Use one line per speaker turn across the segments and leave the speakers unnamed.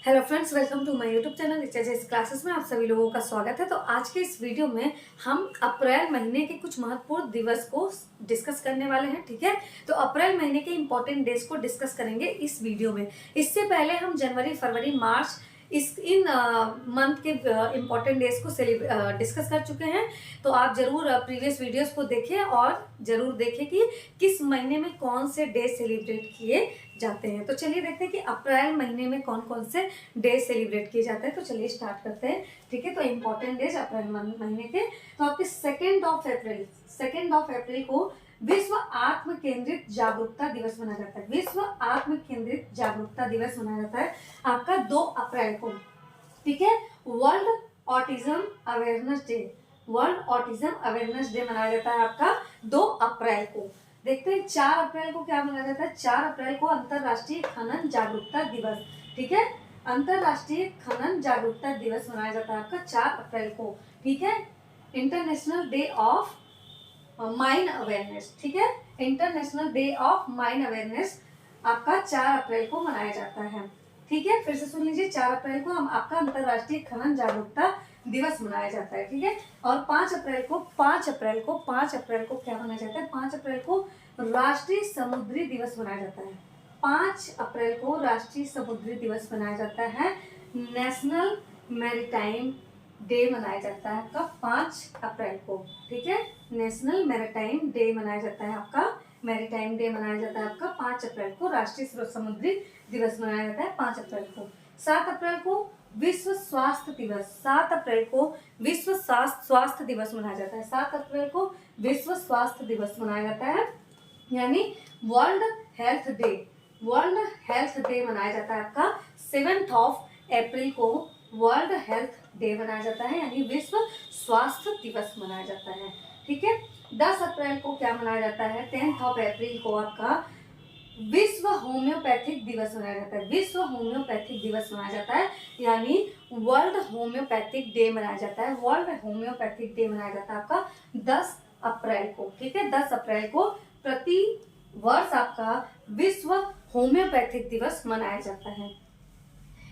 Hello friends, welcome to my YouTube channel recharge classes में आप सभी लोगों का स्वागत है। तो आज के इस वीडियो में हम अप्रैल महीने के कुछ महत्वपूर्ण दिवस को डिस्कस करने वाले हैं। ठीक है, तो अप्रैल महीने के इंपॉर्टेंट डेज को डिस्कस करेंगे इस वीडियो में। इससे पहले हम जनवरी, फरवरी, मार्च इन मंथ के इम्पॉर्टेंट डेज को डिस्कस कर चुके हैं। तो आप जरूर प्रीवियस वीडियोस को देखें और जरूर देखें कि किस महीने में कौन से डे सेलिब्रेट किए जाते हैं। तो चलिए देखते हैं कि अप्रैल महीने में कौन कौन से डे सेलिब्रेट किए जाते हैं। तो चलिए स्टार्ट करते हैं। ठीक है, तो इम्पोर्टेंट डेज अप्रैल महीने के, तो आपके 2 अप्रैल को विश्व आत्म केंद्रित जागरूकता दिवस मनाया जाता है। विश्व आत्म केंद्रित जागरूकता दिवस मनाया जाता है आपका 2 अप्रैल को। ठीक है, world autism awareness day, world autism awareness day मनाया जाता है आपका 2 अप्रैल को। देखते हैं 4 अप्रैल को क्या मनाया जाता है। 4 अप्रैल को अंतरराष्ट्रीय खनन जागरूकता दिवस। ठीक है, अंतरराष्ट्रीय खनन जागरूकता दिवस मनाया जाता है आपका 4 अप्रैल को। ठीक है, international day of mine awareness. ठीक है, international day of mine awareness आपका 4 अप्रैल को मनाया जाता है। ठीक है, फिर से सुन लीजिए, 4 अप्रैल को हम आपका अंतरराष्ट्रीय खनन जागरूकता दिवस मनाया जाता है। ठीक है, और 5 अप्रैल को क्या मनाया जाता है। 5 अप्रैल को राष्ट्रीय समुद्री दिवस मनाया जाता है। 5 अप्रैल को राष्ट्रीय समुद्री दिवस मनाया जाता है। नेशनल मैरीटाइम डे मनाया जाता है आपका 5 अप्रैल को। ठीक है, नेशनल मैरीटाइम डे मनाया जाता है आपका, मैरीटाइम डे मनाया जाता है आपका 5 अप्रैल को। राष्ट्रीय समुद्री दिवस मनाया जाता है 5 अप्रैल को। 7 अप्रैल को विश्व स्वास्थ्य दिवस, 7 अप्रैल को विश्व स्वास्थ्य दिवस मनाया जाता है। 7 अप्रैल को विश्व स्वास्थ्य दिवस मनाया जाता है, यानी world health day, world health day मनाया जाता है आपका। 7 अप्रैल को वर्ल्ड हेल्थ डे मनाया जाता है, यानी विश्व स्वास्थ्य दिवस मनाया जाता है। ठीक है, 10 अप्रैल को क्या मनाया जाता है। 10 अप्रैल को आपका विश्व होम्योपैथिक दिवस मनाया जाता है। विश्व होम्योपैथिक दिवस मनाया जाता है, यानी वर्ल्ड होम्योपैथिक डे मनाया जाता है। वर्ल्ड होम्योपैथिक डे मनाया जाता है आपका 10 अप्रैल को। ठीक है, 10 अप्रैल को प्रति वर्ष आपका विश्व होम्योपैथिक दिवस मनाया जाता है।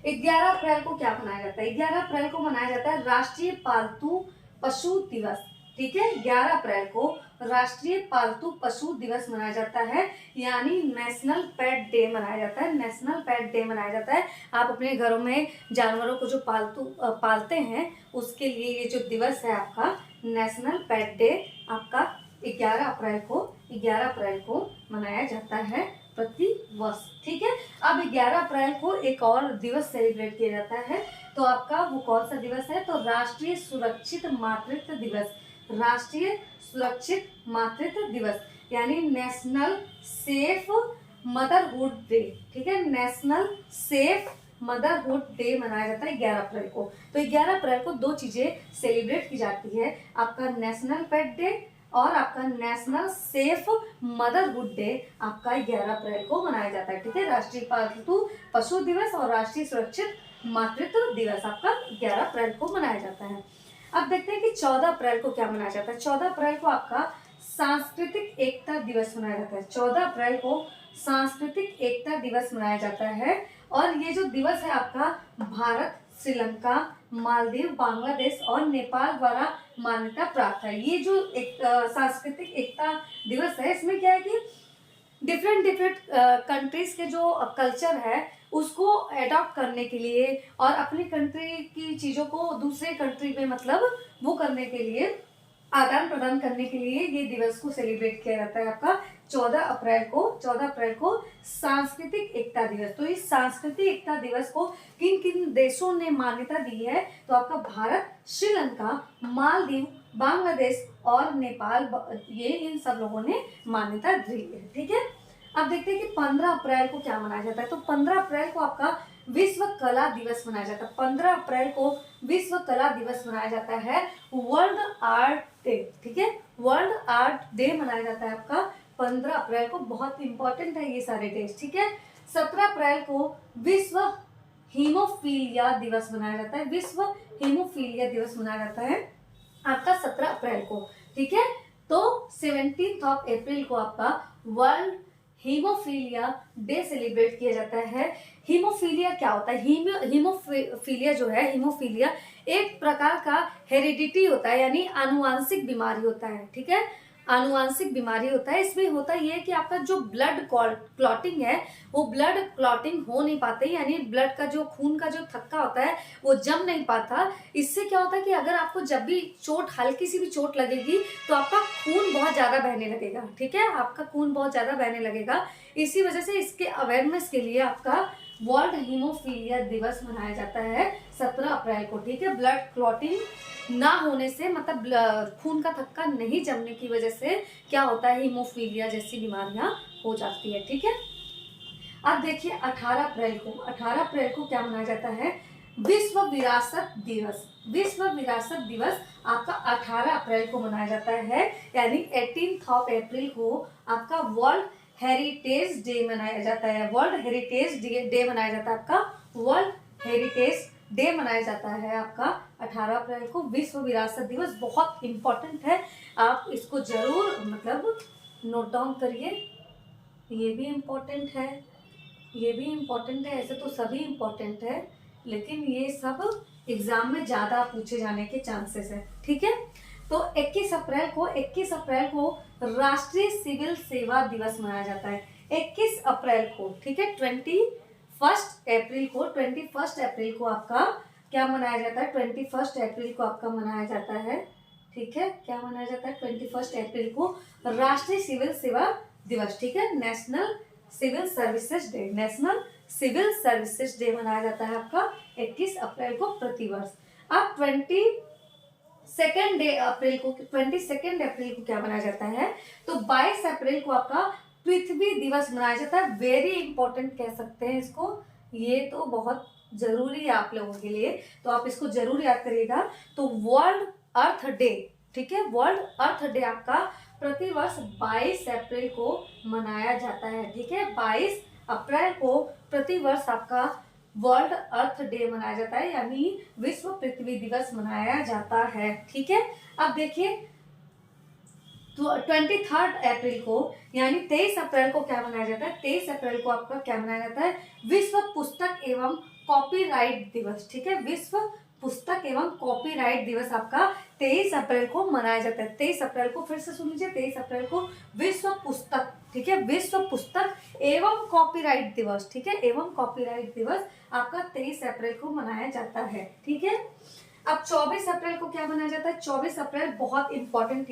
11 अप्रैल को क्या मनाया जाता है। 11 अप्रैल को मनाया जाता है राष्ट्रीय पालतू पशु दिवस। ठीक है, 11 अप्रैल को राष्ट्रीय पालतू पशु दिवस मनाया जाता है, यानी नेशनल पेट डे मनाया जाता है। नेशनल पेट डे मनाया जाता है। आप अपने घरों में जानवरों को जो पालते हैं उसके लिए ये जो दिवस है आपका नेशनल पेट डे आपका 11 अप्रैल को मनाया जाता है प्रति वर्ष। ठीक है, अब 11 अप्रैल को एक और दिवस सेलिब्रेट किया जाता है। तो आपका वो कौन सा दिवस है, तो राष्ट्रीय सुरक्षित मातृत्व दिवस। राष्ट्रीय सुरक्षित मातृत्व दिवस, यानी नेशनल सेफ मदरहुड डे। ठीक है, नेशनल सेफ मदरहुड डे मनाया जाता है 11 अप्रैल को। तो 11 अप्रैल को 2 चीजें सेलिब्रेट की जाती है, आपका नेशनल पेट डे और आपका नेशनल सेफ मदरहुड डे आपका 11 अप्रैल को मनाया जाता है। ठीक है, राष्ट्रीय पालतू पशु दिवस और राष्ट्रीय सुरक्षित मातृत्व दिवस आपका 11 अप्रैल को मनाया जाता है। अब देखते हैं कि 14 अप्रैल को क्या मनाया जाता है। 14 अप्रैल को आपका सांस्कृतिक एकता दिवस मनाया जाता है। 14 अप्रैल को सांस्कृतिक एकता दिवस मनाया जाता है, और ये जो दिवस है आपका भारत, श्रीलंका, मालदीव, बांग्लादेश और नेपाल द्वारा मान्यता प्राप्त है। ये जो सांस्कृतिक एकता दिवस है, इसमें क्या है कि डिफरेंट कंट्रीज के जो कल्चर है उसको एडॉप्ट करने के लिए और अपनी कंट्री की चीजों को दूसरे कंट्री में मतलब वो करने के लिए, आदान प्रदान करने के लिए ये दिवस को सेलिब्रेट किया जाता है आपका 14 अप्रैल को सांस्कृतिक एकता दिवस। तो इस सांस्कृतिक एकता दिवस को किन किन देशों ने मान्यता दी है, तो आपका भारत, श्रीलंका, मालदीव, बांग्लादेश और नेपाल, ये इन सब लोगों ने मान्यता दी है। ठीक है, अब देखते हैं कि 15 अप्रैल को क्या मनाया जाता है। तो 15 अप्रैल को आपका विश्व कला दिवस मनाया जाता है। 15 अप्रैल को विश्व कला दिवस मनाया जाता है, वर्ल्ड आर्ट डे। ठीक है, वर्ल्ड आर्ट डे मनाया जाता है आपका 15 अप्रैल को। बहुत इंपॉर्टेंट है ये सारे डेज। ठीक है, 17 अप्रैल को विश्व हीमोफीलिया दिवस मनाया जाता है। विश्व हीमोफीलिया दिवस मनाया जाता है आपका 17 अप्रैल को। ठीक है, तो 17 अप्रैल को आपका वर्ल्ड हीमोफीलिया डे सेलिब्रेट किया जाता है। हीमोफीलिया क्या होता है? हीमोफीलिया जो है, हीमोफीलिया एक प्रकार का हेरिडिटी होता है, यानी आनुवांशिक बीमारी होता है। ठीक है, आनुवांशिक बीमारी होता है। इसमें होता ये है कि आपका जो ब्लड क्लॉटिंग है वो ब्लड क्लॉटिंग हो नहीं पाते, यानी ब्लड का जो खून का जो थक्का होता है वो जम नहीं पाता। इससे क्या होता है कि अगर आपको जब भी चोट, हल्की सी भी चोट लगेगी तो आपका खून बहुत ज्यादा बहने लगेगा। ठीक है, आपका खून बहुत ज्यादा बहने लगेगा। इसी वजह से इसके अवेयरनेस के लिए आपका वर्ल्ड हीमोफीलिया दिवस मनाया जाता है 17 अप्रैल को। ठीक है, ब्लड क्लॉटिंग ना होने से, मतलब खून का थक्का नहीं जमने की वजह से क्या होता है, हीमोफीलिया जैसी बीमारियां हो जाती है। ठीक है, अब देखिए 18 अप्रैल को क्या मनाया जाता है? विश्व विरासत दिवस। विश्व विरासत दिवस आपका 18 अप्रैल को मनाया जाता है, यानी 18 अप्रैल को आपका वर्ल्ड हेरिटेज डे मनाया जाता है। वर्ल्ड हेरिटेज डे मनाया जाता है आपका, वर्ल्ड हेरिटेज डे मनाया जाता है आपका 18 अप्रैल को। विश्व विरासत दिवस बहुत इंपॉर्टेंट है, आप इसको जरूर मतलब नोट डाउन करिए। ये भी इम्पोर्टेंट है, ये भी इम्पोर्टेंट है। ऐसे तो सभी इम्पोर्टेंट है, लेकिन ये सब एग्जाम में ज्यादा पूछे जाने के चांसेस है। ठीक है, तो 21 अप्रैल को राष्ट्रीय सिविल सेवा दिवस मनाया जाता है। 21 अप्रैल को, ठीक है, 21 अप्रैल को आपका क्या मनाया जाता है? 21 अप्रैल को आपका मनाया जाता है। ठीक है, क्या मनाया जाता है? 21 अप्रैल को राष्ट्रीय सिविल सेवा दिवस। ठीक है, national civil services day, national civil services day मनाया जाता है आपका 21 अप्रैल को प्रतिवर्ष। अब 22 अप्रैल को क्या मनाया जाता है? तो 22 अप्रैल को आपका पृथ्वी दिवस मनाया जाता है। वेरी इंपॉर्टेंट कह सकते हैं इसको, ये तो बहुत जरूरी है आप लोगों के लिए, तो आप इसको जरूर याद करिएगा। तो वर्ल्ड अर्थ डे, ठीक है, वर्ल्ड अर्थ डे आपका प्रतिवर्ष 22 अप्रैल को मनाया जाता है। ठीक है, 22 अप्रैल को प्रतिवर्ष आपका वर्ल्ड अर्थ डे मनाया जाता है, यानी विश्व पृथ्वी दिवस मनाया जाता है। ठीक है, अब देखिए तो 23 अप्रैल को, यानी 23 अप्रैल को क्या मनाया जाता है? 23 अप्रैल को आपका क्या मनाया जाता है? विश्व पुस्तक एवं कॉपीराइट दिवस। ठीक है, विश्व पुस्तक एवं कॉपीराइट दिवस आपका 23 अप्रैल को मनाया जाता है। 23 अप्रैल को, फिर से सुन लीजिए, 23 अप्रैल को विश्व पुस्तक, ठीक है, विश्व पुस्तक एवं कॉपीराइट दिवस, ठीक है, एवं कॉपीराइट दिवस आपका 23 अप्रैल को मनाया जाता है। ठीक है, अब 24 अप्रैल को क्या मनाया जाता है? 24 अप्रैल बहुत इंपॉर्टेंट,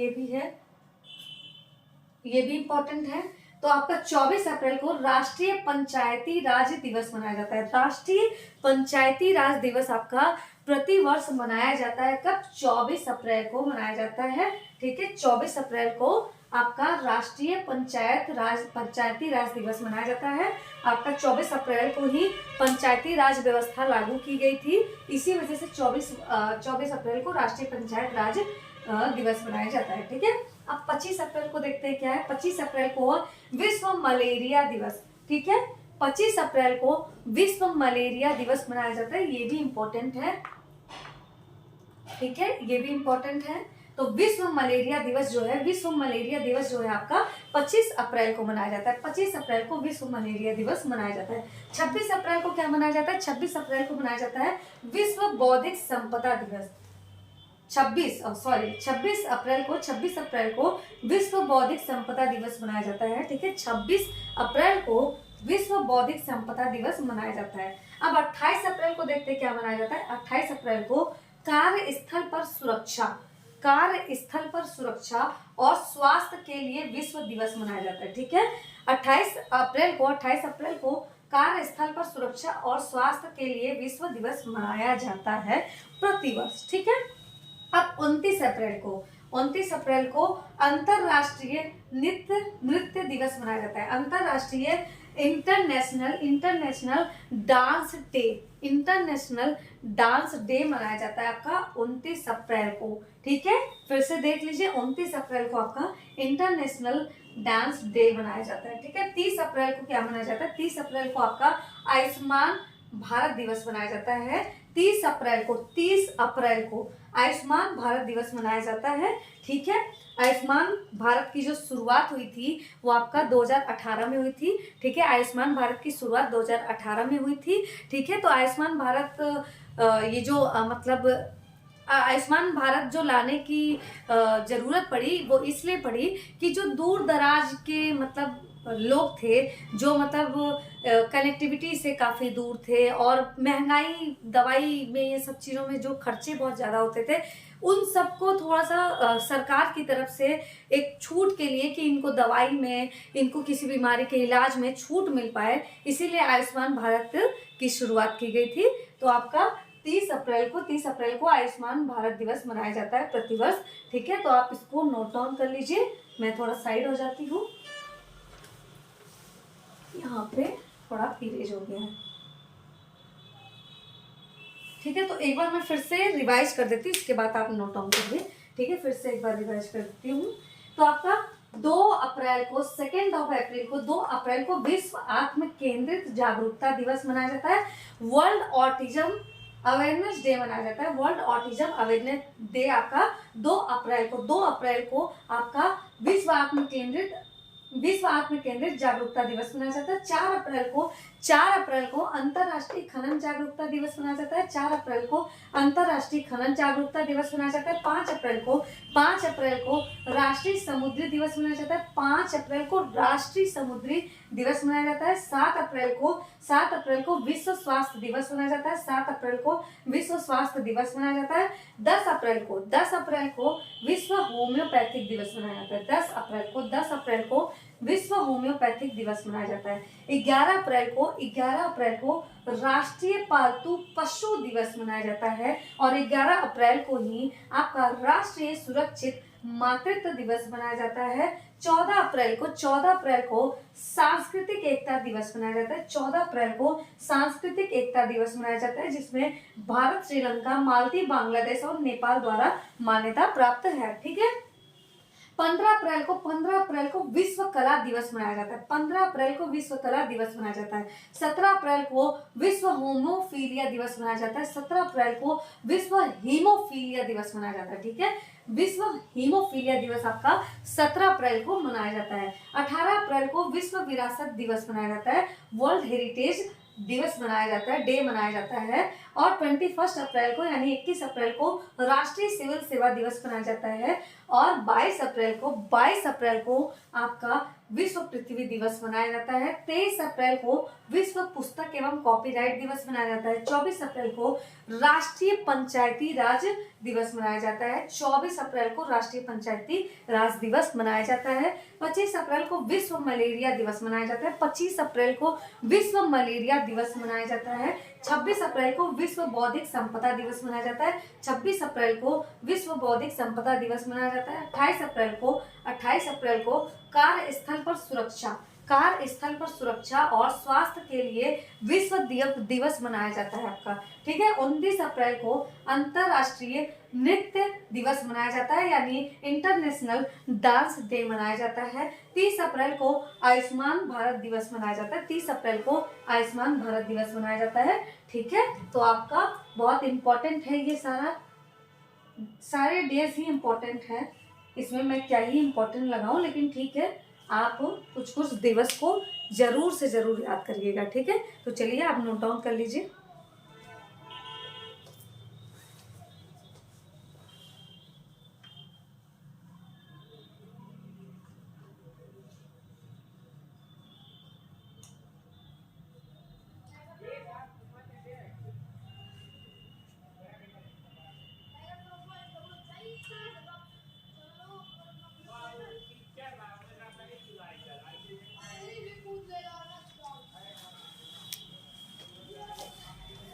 ये भी इंपॉर्टेंट है। तो आपका 24 अप्रैल को राष्ट्रीय पंचायती राज दिवस मनाया जाता है। राष्ट्रीय पंचायती राज दिवस आपका प्रतिवर्ष मनाया जाता है। कब? 24 अप्रैल को मनाया जाता है। ठीक है, 24 अप्रैल को आपका राष्ट्रीय पंचायती राज दिवस मनाया जाता है। आपका 24 अप्रैल को ही पंचायती राज व्यवस्था लागू की गई थी, इसी वजह से 24 अप्रैल को राष्ट्रीय पंचायत राज दिवस मनाया जाता है। ठीक है, अब 25 अप्रैल को देखते हैं क्या है। 25 अप्रैल को विश्व मलेरिया दिवस, ठीक है, 25 अप्रैल को विश्व मलेरिया दिवस मनाया जाता है। ये भी इंपॉर्टेंट है, ठीक है, ये भी इंपॉर्टेंट है। तो विश्व मलेरिया दिवस जो है आपका 25 अप्रैल को मनाया जाता है। 25 अप्रैल को विश्व मलेरिया दिवस मनाया जाता है। 26 अप्रैल को क्या मनाया जाता है? 26 अप्रैल को मनाया जाता है विश्व बौद्धिक संपदा दिवस। 26 अप्रैल को विश्व बौद्धिक संपदा दिवस मनाया जाता है। ठीक है, 26 अप्रैल को विश्व बौद्धिक संपदा दिवस मनाया जाता है। अब 28 अप्रैल को देखते हैं क्या मनाया जाता है। 28 अप्रैल को कार्यस्थल पर सुरक्षा और स्वास्थ्य के लिए विश्व दिवस मनाया जाता है। ठीक है, 28 अप्रैल को कार्यस्थल पर सुरक्षा और स्वास्थ्य के लिए विश्व दिवस मनाया जाता है प्रतिवर्ष। ठीक है, अब 29 अप्रैल को अंतरराष्ट्रीय नृत्य दिवस मनाया जाता है। अंतरराष्ट्रीय इंटरनेशनल डांस डे मनाया जाता है आपका 29 अप्रैल को। ठीक है, फिर से देख लीजिए, 29 अप्रैल को आपका इंटरनेशनल डांस डे मनाया जाता है। ठीक है, 30 अप्रैल को क्या मनाया जाता है? 30 अप्रैल को आपका आयुष्मान भारत दिवस मनाया जाता है। 30 अप्रैल को आयुष्मान भारत दिवस मनाया जाता है। ठीक है, आयुष्मान भारत की जो शुरुआत हुई थी वो आपका 2018 में हुई थी, ठीक है। आयुष्मान भारत की शुरुआत 2018 में हुई थी, ठीक है। तो आयुष्मान भारत ये जो मतलब आयुष्मान भारत जो लाने की ज़रूरत पड़ी वो इसलिए पड़ी कि जो दूर दराज के मतलब लोग थे, जो मतलब कनेक्टिविटी से काफ़ी दूर थे और महंगाई दवाई में ये सब चीज़ों में जो खर्चे बहुत ज़्यादा होते थे, उन सबको थोड़ा सा सरकार की तरफ से एक छूट के लिए कि इनको दवाई में, इनको किसी बीमारी के इलाज में छूट मिल पाए, इसीलिए आयुष्मान भारत की शुरुआत की गई थी। तो आपका 30 अप्रैल को आयुष्मान भारत दिवस मनाया जाता है प्रतिवर्ष, ठीक है। तो आप इसको नोट डाउन कर लीजिए। मैं थोड़ा साइड हो जाती हूँ, यहाँ पे थोड़ा इरेज हो गया है, ठीक है। तो एक बार मैं फिर से रिवाइज कर देती हूँ, इसके बाद आप नोट डाउन करिए, ठीक है। फिर से एक बार रिवाइज कर देती हूँ। तो आपका 2 अप्रैल को 2 अप्रैल को विश्व आत्म केंद्रित जागरूकता दिवस मनाया जाता है। वर्ल्ड ऑटिज्म अवेयरनेस डे मनाया जाता है। वर्ल्ड ऑटिज्म अवेयरनेस डे आपका 2 अप्रैल को आपका विश्व आत्म केंद्रित जागरूकता दिवस मनाया जाता है। 4 अप्रैल को अंतर्राष्ट्रीय खनन जागरूकता दिवस मनाया जाता है। 4 अप्रैल को अंतर्राष्ट्रीय खनन जागरूकता दिवस मनाया जाता है। 5 अप्रैल को राष्ट्रीय समुद्री दिवस मनाया जाता है। 5 अप्रैल को राष्ट्रीय समुद्री दिवस मनाया जाता है। 7 अप्रैल को विश्व स्वास्थ्य दिवस मनाया जाता है। 7 अप्रैल को विश्व स्वास्थ्य दिवस मनाया जाता है। 10 अप्रैल को विश्व होम्योपैथिक दिवस मनाया जाता है। 10 अप्रैल को विश्व होम्योपैथिक दिवस मनाया जाता है। 11 अप्रैल को राष्ट्रीय पालतू पशु दिवस मनाया जाता है। और 11 अप्रैल को ही आपका राष्ट्रीय सुरक्षित मातृत्व दिवस मनाया जाता है। 14 अप्रैल को सांस्कृतिक एकता दिवस मनाया जाता है। 14 अप्रैल को सांस्कृतिक एकता दिवस मनाया जाता है, जिसमें भारत, श्रीलंका, मालदीव, बांग्लादेश और नेपाल द्वारा मान्यता प्राप्त है, ठीक है। 15 अप्रैल को विश्व कला दिवस मनाया जाता है। 15 अप्रैल को विश्व कला दिवस मनाया जाता है। 17 अप्रैल को विश्व होमोफीलिया दिवस मनाया जाता है। 17 अप्रैल को विश्व हीमोफीलिया दिवस मनाया जाता है, ठीक है। विश्व हीमोफीलिया दिवस आपका 17 अप्रैल को मनाया जाता है। 18 अप्रैल को विश्व विरासत दिवस मनाया जाता है। वर्ल्ड हेरिटेज दिवस मनाया जाता है, डे मनाया जाता है। और 21 अप्रैल को यानी 21 अप्रैल को राष्ट्रीय सिविल सेवा दिवस मनाया जाता है। और 22 अप्रैल को आपका विश्व पृथ्वी दिवस मनाया जाता है। 23 अप्रैल को विश्व पुस्तक एवं कॉपीराइट दिवस मनाया जाता है। 24 अप्रैल को राष्ट्रीय पंचायती राज दिवस मनाया जाता है। 24 अप्रैल को राष्ट्रीय पंचायती राज दिवस मनाया जाता है। 25 अप्रैल को विश्व मलेरिया दिवस मनाया जाता है। 25 अप्रैल को विश्व मलेरिया दिवस मनाया जाता है। 26 अप्रैल को विश्व बौद्धिक संपदा दिवस मनाया जाता है। 26 अप्रैल को विश्व बौद्धिक संपदा दिवस मनाया जाता है। 28 अप्रैल को कार्यस्थल पर सुरक्षा और स्वास्थ्य के लिए विश्व दिवस मनाया जाता है आपका, ठीक है। 29 अप्रैल को अंतरराष्ट्रीय नृत्य दिवस मनाया जाता है, यानी इंटरनेशनल डांस डे मनाया जाता है। 30 अप्रैल को आयुष्मान भारत दिवस मनाया जाता है। 30 अप्रैल को आयुष्मान भारत दिवस मनाया जाता है, ठीक है। तो आपका बहुत इंपॉर्टेंट है, ये सारे डेज ही इंपॉर्टेंट है, इसमें मैं क्या ही इंपॉर्टेंट लगाऊं, लेकिन ठीक है, आप कुछ दिवस को जरूर से जरूर याद करिएगा, ठीक है। तो चलिए आप नोट डाउन कर लीजिए।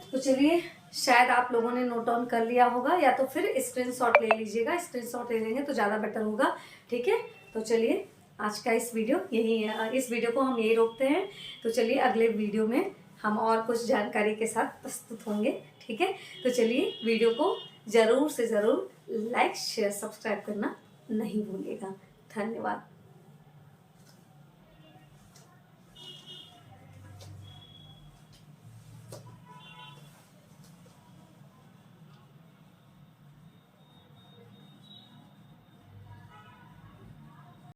तो चलिए, शायद आप लोगों ने नोट डाउन कर लिया होगा, या तो फिर स्क्रीनशॉट ले लीजिएगा। स्क्रीनशॉट ले लेंगे तो ज़्यादा बेटर होगा, ठीक है। तो चलिए, आज का इस वीडियो को हम यही रोकते हैं। तो चलिए, अगले वीडियो में हम और कुछ जानकारी के साथ प्रस्तुत होंगे, ठीक है। तो चलिए, वीडियो को ज़रूर से ज़रूर लाइक, शेयर, सब्सक्राइब करना नहीं भूलिएगा। धन्यवाद।